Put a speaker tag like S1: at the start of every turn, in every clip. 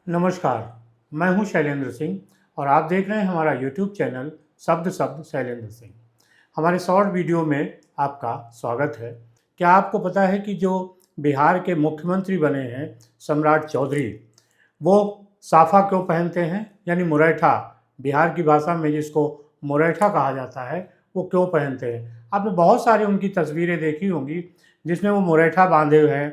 S1: नमस्कार, मैं हूं शैलेंद्र सिंह और आप देख रहे हैं हमारा यूट्यूब चैनल शब्द शब्द शैलेंद्र सिंह। हमारे शॉर्ट वीडियो में आपका स्वागत है। क्या आपको पता है कि जो बिहार के मुख्यमंत्री बने हैं सम्राट चौधरी, वो साफा क्यों पहनते हैं, यानी मुरैठा, बिहार की भाषा में जिसको मुरैठा कहा जाता है, वो क्यों पहनते हैं। आपने बहुत सारी उनकी तस्वीरें देखी होंगी जिसमें वो मुरैठा बांधे हुए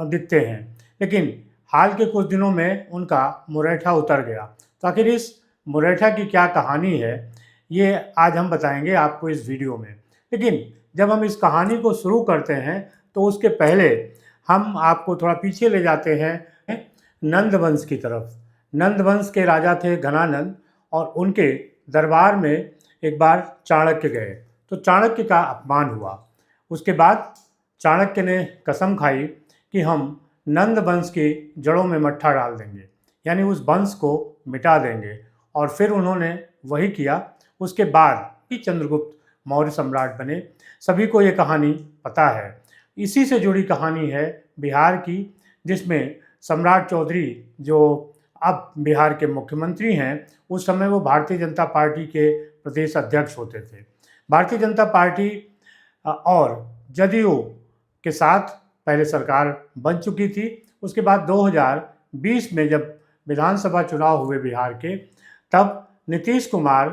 S1: दिखते हैं, लेकिन हाल के कुछ दिनों में उनका मुरैठा उतर गया। तो आखिर इस मुरैठा की क्या कहानी है, ये आज हम बताएंगे आपको इस वीडियो में। लेकिन जब हम इस कहानी को शुरू करते हैं तो उसके पहले हम आपको थोड़ा पीछे ले जाते हैं नंद वंश की तरफ। नंद वंश के राजा थे घनानंद और उनके दरबार में एक बार चाणक्य गए तो चाणक्य का अपमान हुआ। उसके बाद चाणक्य ने कसम खाई कि हम नंद वंश की जड़ों में मट्ठा डाल देंगे, यानी उस वंश को मिटा देंगे। और फिर उन्होंने वही किया। उसके बाद ही चंद्रगुप्त मौर्य सम्राट बने। सभी को ये कहानी पता है। इसी से जुड़ी कहानी है बिहार की, जिसमें सम्राट चौधरी जो अब बिहार के मुख्यमंत्री हैं, उस समय वो भारतीय जनता पार्टी के प्रदेश अध्यक्ष होते थे। भारतीय जनता पार्टी और जदयू के साथ पहले सरकार बन चुकी थी। उसके बाद 2020 में जब विधानसभा चुनाव हुए बिहार के, तब नीतीश कुमार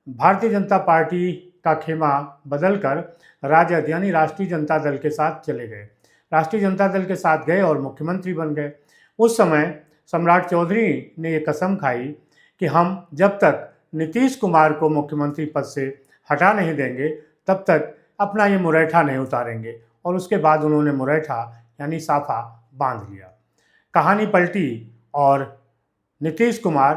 S1: भारतीय जनता पार्टी का खेमा बदलकर राजद यानी राष्ट्रीय जनता दल के साथ चले गए। राष्ट्रीय जनता दल के साथ गए और मुख्यमंत्री बन गए। उस समय सम्राट चौधरी ने ये कसम खाई कि हम जब तक नीतीश कुमार को मुख्यमंत्री पद से हटा नहीं देंगे, तब तक अपना ये मुरैठा नहीं उतारेंगे। और उसके बाद उन्होंने मुरैठा यानी साफा बांध लिया। कहानी पलटी और नीतीश कुमार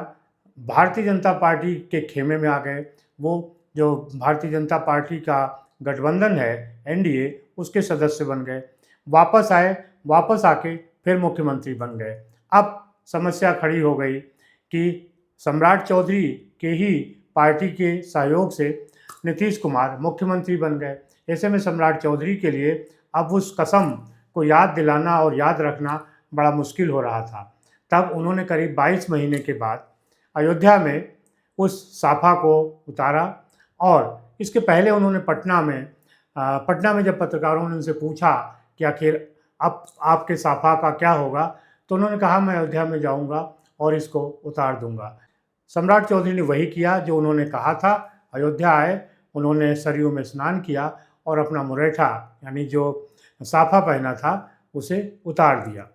S1: भारतीय जनता पार्टी के खेमे में आ गए। वो जो भारतीय जनता पार्टी का गठबंधन है एनडीए, उसके सदस्य बन गए। वापस आए, वापस आके फिर मुख्यमंत्री बन गए। अब समस्या खड़ी हो गई कि सम्राट चौधरी के ही पार्टी के सहयोग से नीतीश कुमार मुख्यमंत्री बन गए। ऐसे में सम्राट चौधरी के लिए अब उस कसम को याद दिलाना और याद रखना बड़ा मुश्किल हो रहा था। तब उन्होंने करीब 22 महीने के बाद अयोध्या में उस साफा को उतारा। और इसके पहले उन्होंने पटना में जब पत्रकारों ने उनसे पूछा कि आखिर अब आपके साफा का क्या होगा, तो उन्होंने कहा मैं अयोध्या में जाऊंगा और इसको उतार दूंगा। सम्राट चौधरी ने वही किया जो उन्होंने कहा था। अयोध्या आए, उन्होंने सरयू में स्नान किया और अपना मुरैठा यानी जो साफा पहना था उसे उतार दिया।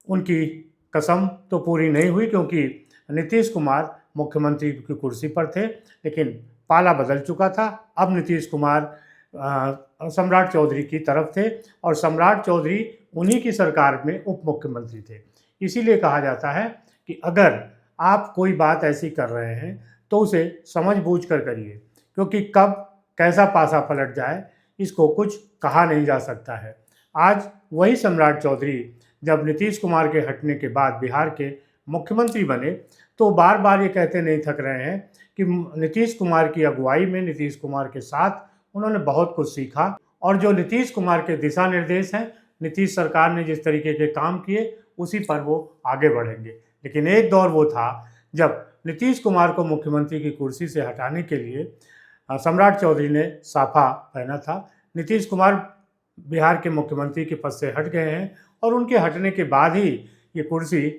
S1: उनकी कसम तो पूरी नहीं हुई, क्योंकि नीतीश कुमार मुख्यमंत्री की कुर्सी पर थे, लेकिन पाला बदल चुका था। अब नीतीश कुमार सम्राट चौधरी की तरफ थे और सम्राट चौधरी उन्हीं की सरकार में उप मुख्यमंत्री थे। इसीलिए कहा जाता है कि अगर आप कोई बात ऐसी कर रहे हैं तो उसे समझ बूझ कर करिए, क्योंकि कब कैसा पासा पलट जाए इसको कुछ कहा नहीं जा सकता है। आज वही सम्राट चौधरी जब नीतीश कुमार के हटने के बाद बिहार के मुख्यमंत्री बने, तो बार बार ये कहते नहीं थक रहे हैं कि नीतीश कुमार की अगुवाई में, नीतीश कुमार के साथ उन्होंने बहुत कुछ सीखा। और जो नीतीश कुमार के दिशा निर्देश हैं, नीतीश सरकार ने जिस तरीके के काम किए, उसी पर वो आगे बढ़ेंगे। लेकिन एक दौर वो था जब नीतीश कुमार को मुख्यमंत्री की कुर्सी से हटाने के लिए सम्राट चौधरी ने साफा पहना था। नीतीश कुमार बिहार के मुख्यमंत्री के पद से हट गए हैं और उनके हटने के बाद ही ये कुर्सी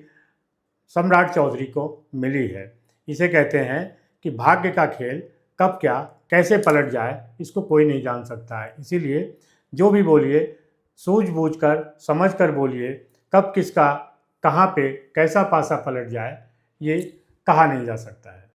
S1: सम्राट चौधरी को मिली है। इसे कहते हैं कि भाग्य का खेल कब क्या कैसे पलट जाए, इसको कोई नहीं जान सकता है। इसीलिए जो भी बोलिए सूझबूझ कर, समझ कर बोलिए। कब किसका कहाँ पे कैसा पासा पलट जाए, ये कहा नहीं जा सकता है।